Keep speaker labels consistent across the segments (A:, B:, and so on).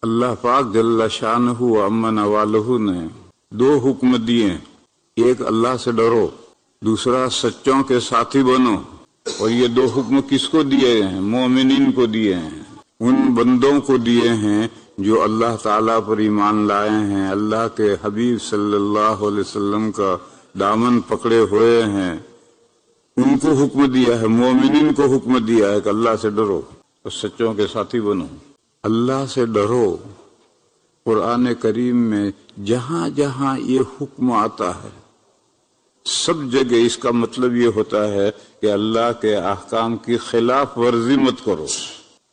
A: اللہ پاک جل شانہ و عم نوالہ نے دو حکم دیے، ایک اللہ سے ڈرو، دوسرا سچوں کے ساتھی بنو۔ اور یہ دو حکم کس کو دیے ہیں؟ مومنین کو دیے ہیں، ان بندوں کو دیے ہیں جو اللہ تعالیٰ پر ایمان لائے ہیں، اللہ کے حبیب صلی اللہ علیہ وسلم کا دامن پکڑے ہوئے ہیں، ان کو حکم دیا ہے، مومنین کو حکم دیا ہے کہ اللہ سے ڈرو اور سچوں کے ساتھی بنو۔ اللہ سے ڈرو، قرآن کریم میں جہاں جہاں یہ حکم آتا ہے سب جگہ اس کا مطلب یہ ہوتا ہے کہ اللہ کے احکام کی خلاف ورزی مت کرو۔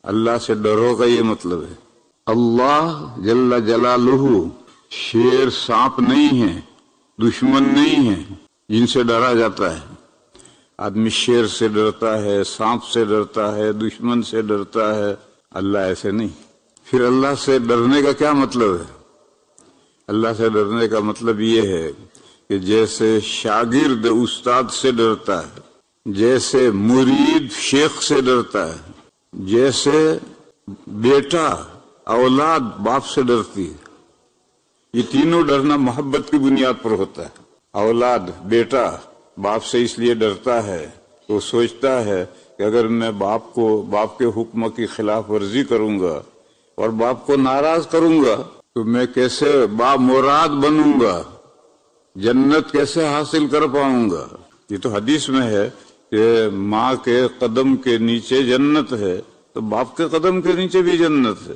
A: اللہ سے ڈرو کا یہ مطلب ہے۔ اللہ جل جلالہ شیر سانپ نہیں ہے، دشمن نہیں ہے جن سے ڈرا جاتا ہے۔ آدمی شیر سے ڈرتا ہے، سانپ سے ڈرتا ہے، دشمن سے ڈرتا ہے، اللہ ایسے نہیں۔ پھر اللہ سے ڈرنے کا کیا مطلب ہے؟ اللہ سے ڈرنے کا مطلب یہ ہے کہ جیسے شاگرد استاد سے ڈرتا ہے، جیسے مرید شیخ سے ڈرتا ہے، جیسے بیٹا اولاد باپ سے ڈرتی ہے، یہ تینوں ڈرنا محبت کی بنیاد پر ہوتا ہے۔ اولاد بیٹا باپ سے اس لیے ڈرتا ہے، وہ سوچتا ہے کہ اگر میں باپ کے حکم کی خلاف ورزی کروں گا اور باپ کو ناراض کروں گا تو میں کیسے بامراد بنوں گا، جنت کیسے حاصل کر پاؤں گا۔ یہ تو حدیث میں ہے کہ ماں کے قدم کے نیچے جنت ہے تو باپ کے قدم کے نیچے بھی جنت ہے،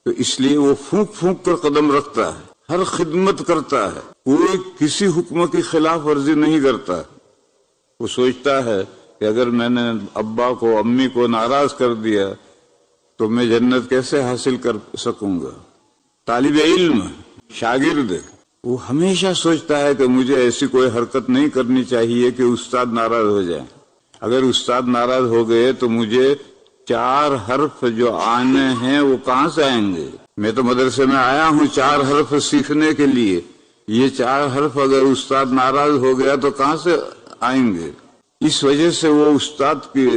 A: تو اس لیے وہ پھونک پھونک کر قدم رکھتا ہے، ہر خدمت کرتا ہے، کوئی کسی حکم کی خلاف ورزی نہیں کرتا۔ وہ سوچتا ہے کہ اگر میں نے ابا کو امی کو ناراض کر دیا تو میں جنت کیسے حاصل کر سکوں گا۔ طالب علم شاگرد وہ ہمیشہ سوچتا ہے کہ مجھے ایسی کوئی حرکت نہیں کرنی چاہیے کہ استاد ناراض ہو جائے۔ اگر استاد ناراض ہو گئے تو مجھے 4 حرف جو آنے ہیں وہ کہاں سے آئیں گے؟ میں تو مدرسے میں آیا ہوں 4 حرف سیکھنے کے لیے، یہ 4 حرف اگر استاد ناراض ہو گیا تو کہاں سے آئیں گے؟ اس وجہ سے وہ استاد کی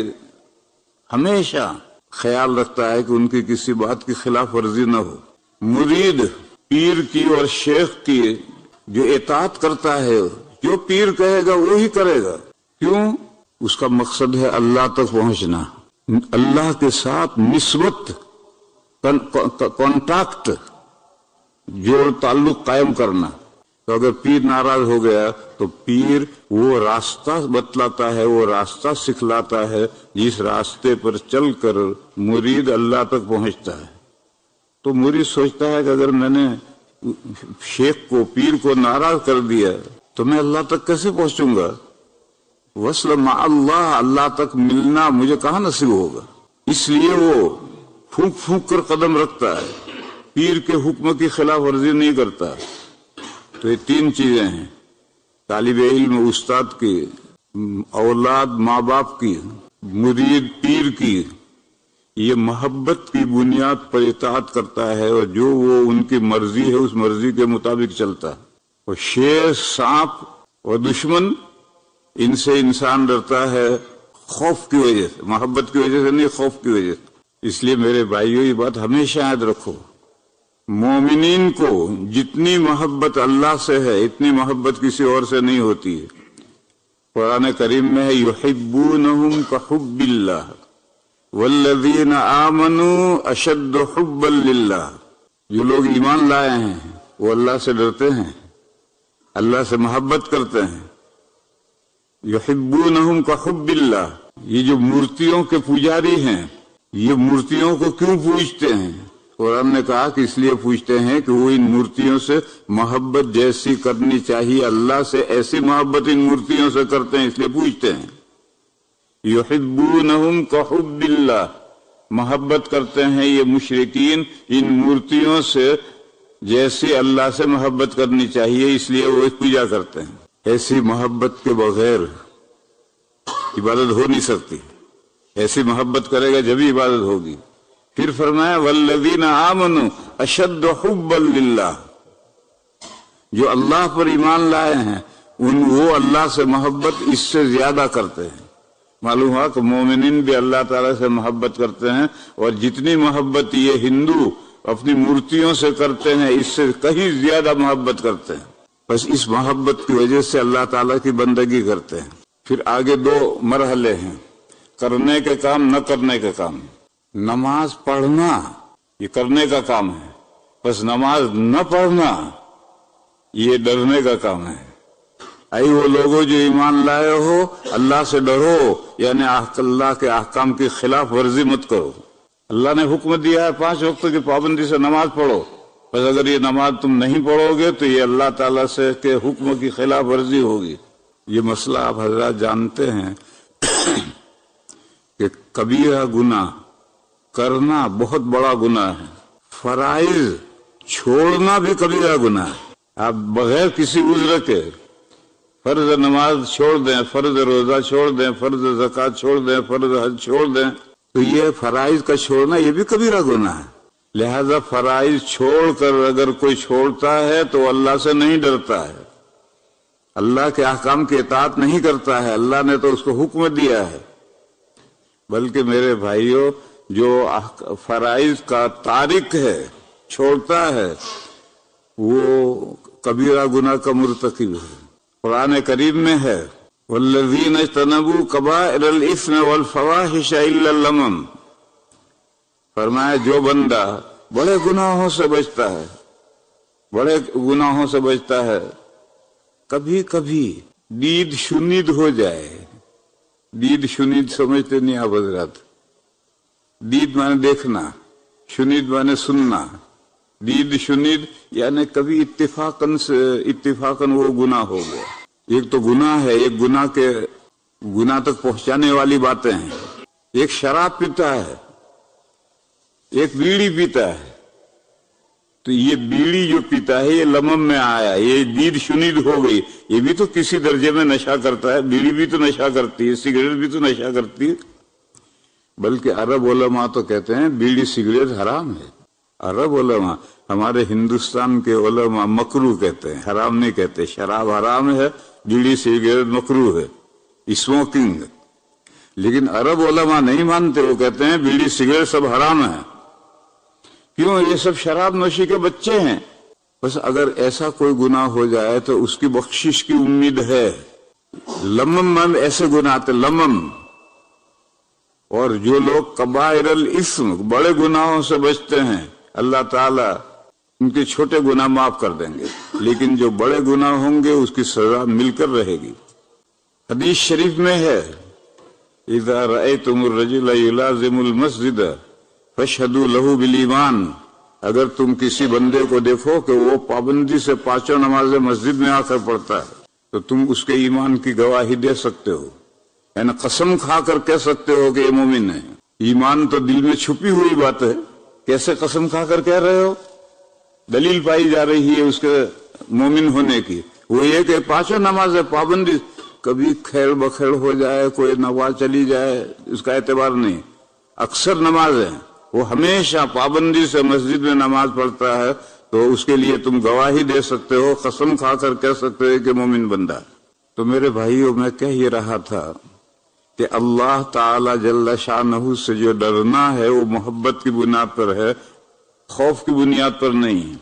A: ہمیشہ خیال رکھتا ہے کہ ان کی کسی بات کی خلاف ورزی نہ ہو۔ مرید پیر کی اور شیخ کی جو اطاعت کرتا ہے، جو پیر کہے گا وہی کرے گا۔ کیوں؟ اس کا مقصد ہے اللہ تک پہنچنا، اللہ کے ساتھ نسبت، کانٹیکٹ، جو تعلق قائم کرنا۔ تو اگر پیر ناراض ہو گیا تو پیر وہ راستہ بتلاتا ہے، وہ راستہ سکھلاتا ہے جس راستے پر چل کر مرید اللہ تک پہنچتا ہے۔ تو مرید سوچتا ہے کہ اگر میں نے شیخ کو پیر کو ناراض کر دیا تو میں اللہ تک کیسے پہنچوں گا؟ وصل مع اللہ، اللہ تک ملنا مجھے کہاں نصیب ہوگا؟ اس لیے وہ پھونک پھونک کر قدم رکھتا ہے، پیر کے حکم کی خلاف ورزی نہیں کرتا۔ تو یہ 3 چیزیں ہیں، طالب علم استاد کی، اولاد ماں باپ کی، مرید پیر کی، یہ محبت کی بنیاد پر اطاعت کرتا ہے اور جو وہ ان کی مرضی ہے اس مرضی کے مطابق چلتا ہے۔ اور شیر سانپ اور دشمن ان سے انسان ڈرتا ہے خوف کی وجہ سے، محبت کی وجہ سے نہیں، خوف کی وجہ سے۔ اس لیے میرے بھائیوں یہ بات ہمیشہ یاد رکھو، مومنین کو جتنی محبت اللہ سے ہے اتنی محبت کسی اور سے نہیں ہوتی ہے۔ قرآن کریم میں ہے یحبونہم کحب اللہ والذین آمنوا اشد حبا للہ، جو لوگ ایمان لائے ہیں وہ اللہ سے ڈرتے ہیں، اللہ سے محبت کرتے ہیں۔ یحبونہم کحب اللہ، یہ جو مورتیوں کے پجاری ہیں یہ مورتیوں کو کیوں پوجتے ہیں؟ قرآن نے کہا کہ اس لیے پوچھتے ہیں کہ وہ ان مورتیوں سے محبت جیسی کرنی چاہیے اللہ سے ایسی محبت ان مورتیوں سے کرتے ہیں، اس لیے پوچھتے ہیں۔ یحبونہم کحب اللہ، محبت کرتے ہیں یہ مشرکین ان مورتیوں سے جیسی اللہ سے محبت کرنی چاہیے، اس لیے وہ پوجا کرتے ہیں۔ ایسی محبت کے بغیر عبادت ہو نہیں سکتی، ایسی محبت کرے گا جبھی عبادت ہوگی۔ پھر فرمایا والذین آمنوا اشد حبا للہ، جو اللہ پر ایمان لائے ہیں وہ اللہ سے محبت اس سے زیادہ کرتے ہیں۔ معلوم ہوا کہ مومنین بھی اللہ تعالیٰ سے محبت کرتے ہیں، اور جتنی محبت یہ ہندو اپنی مورتیوں سے کرتے ہیں اس سے کہیں زیادہ محبت کرتے ہیں. بس اس محبت کی وجہ سے اللہ تعالیٰ کی بندگی کرتے ہیں. پھر آگے 2 مرحلے ہیں، کرنے کے کام، نہ کرنے کے کام. نماز پڑھنا یہ کرنے کا کام ہے، بس نماز نہ پڑھنا یہ ڈرنے کا کام ہے. اے وہ لوگوں جو ایمان لائے ہو، اللہ سے ڈرو، یعنی اللہ کے احکام کی خلاف ورزی مت کرو. اللہ نے حکم دیا ہے 5 وقت کی پابندی سے نماز پڑھو، بس اگر یہ نماز تم نہیں پڑھو گے تو یہ اللہ تعالیٰ سے کے حکم کی خلاف ورزی ہوگی. یہ مسئلہ آپ حضرات جانتے ہیں کہ کبیرہ گناہ کرنا بہت بڑا گناہ ہے، فرائض چھوڑنا بھی کبیرہ گناہ ہے. آپ بغیر کسی عذر کے فرض نماز چھوڑ دیں، فرض روزہ چھوڑ دیں، فرض زکوٰۃ چھوڑ دیں، فرض حج چھوڑ دیں، تو یہ فرائض کا چھوڑنا یہ بھی کبیرہ گناہ ہے. لہذا فرائض چھوڑ کر اگر کوئی چھوڑتا ہے تو اللہ سے نہیں ڈرتا ہے، اللہ کے احکام کی اطاعت نہیں کرتا ہے. اللہ نے تو اس کو حکم دیا ہے. بلکہ میرے بھائیوں، جو فرائض کا تارک ہے، چھوڑتا ہے، وہ کبیرہ گناہ کا مرتکب ہے. قرآن کریم میں ہے والذین اجتنبوا کبائر الاثم والفواحش الا اللمم. فرمایا جو بندہ بڑے گناہوں سے بچتا ہے، بڑے گناہوں سے بچتا ہے، کبھی کبھی دید شنید ہو جائے. دید شنید سمجھتے نہیں آپ حضرات؟ دید مانے دیکھنا، شنید مانے سننا. دید شنید یعنی کبھی اتفاقاً وہ گناہ ہو گیا. ایک تو گناہ ہے، ایک گناہ تک پہنچانے والی باتیں ہیں. ایک شراب پیتا ہے، ایک بیڑی پیتا ہے، تو یہ بیڑی جو پیتا ہے یہ لمم میں آیا، یہ دید شنید ہو گئی. یہ بھی تو کسی درجے میں نشہ کرتا ہے، بیڑی بھی تو نشہ کرتی ہے، سگریٹ بھی تو نشہ کرتی ہے. بلکہ عرب علماء تو کہتے ہیں بیڑی سگریٹ حرام ہے. عرب علماء، ہمارے ہندوستان کے علماء مکروہ کہتے ہیں، حرام نہیں کہتے. شراب حرام ہے، بیڑی سگریٹ مکروہ ہے، اسموکنگ. لیکن عرب علماء نہیں مانتے، وہ کہتے ہیں بیڑی سگریٹ سب حرام ہے. کیوں؟ یہ سب شراب نوشی کے بچے ہیں. بس اگر ایسا کوئی گناہ ہو جائے تو اس کی بخشش کی امید ہے. لمم ایسے گناہ آتے، لمم. اور جو لوگ کبائر الاسم بڑے گناہوں سے بچتے ہیں، اللہ تعالیٰ ان کے چھوٹے گناہ معاف کر دیں گے، لیکن جو بڑے گناہ ہوں گے اس کی سزا مل کر رہے گی. حدیث شریف میں ہے اذا رأيتم الرجل يلازم المسجد فاشهدوا له بالایمان. اگر تم کسی بندے کو دیکھو کہ وہ پابندی سے 5 نمازیں مسجد میں آ کر پڑھتا ہے تو تم اس کے ایمان کی گواہی دے سکتے ہو، یعنی قسم کھا کر کہہ سکتے ہو کہ یہ مومن ہے. ایمان تو دل میں چھپی ہوئی بات ہے، کیسے قسم کھا کر کہہ رہے ہو؟ دلیل پائی جا رہی ہے اس کے مومن ہونے کی. وہ یہ کہ 5 نمازیں پابندی، کبھی کھیل بکھیل ہو جائے، کوئی نماز چلی جائے، اس کا اعتبار نہیں. اکثر نمازیں وہ ہمیشہ پابندی سے مسجد میں نماز پڑھتا ہے تو اس کے لیے تم گواہی دے سکتے ہو، قسم کھا کر کہہ سکتے ہو کہ مومن بندہ. تو میرے بھائیوں، میں کہہ یہ رہا تھا کہ اللہ تعالی جل شانہ سے جو ڈرنا ہے وہ محبت کی بنیاد پر ہے، خوف کی بنیاد پر نہیں.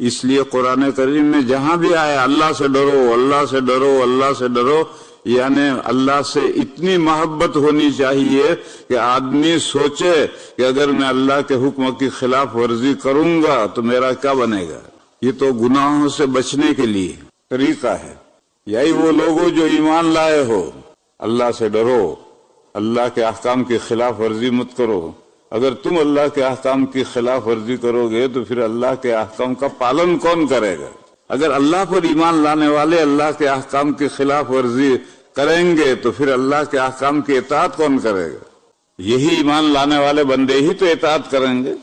A: اس لیے قرآن کریم میں جہاں بھی آیا اللہ سے ڈرو، اللہ سے ڈرو، اللہ سے ڈرو، یعنی اللہ سے اتنی محبت ہونی چاہیے کہ آدمی سوچے کہ اگر میں اللہ کے حکم کی خلاف ورزی کروں گا تو میرا کیا بنے گا. یہ تو گناہوں سے بچنے کے لیے طریقہ ہے. یہی وہ لوگوں جو ایمان لائے ہو، اللہ سے ڈرو، اللہ کے احکام کی خلاف ورزی مت کرو. اگر تم اللہ کے احکام کی خلاف ورزی کرو گے تو پھر اللہ کے احکام کا پالن کون کرے گا؟ اگر اللہ پر ایمان لانے والے اللہ کے احکام کی خلاف ورزی کریں گے تو پھر اللہ کے احکام کی اطاعت کون کرے گا؟ یہی ایمان لانے والے بندے ہی تو اطاعت کریں گے.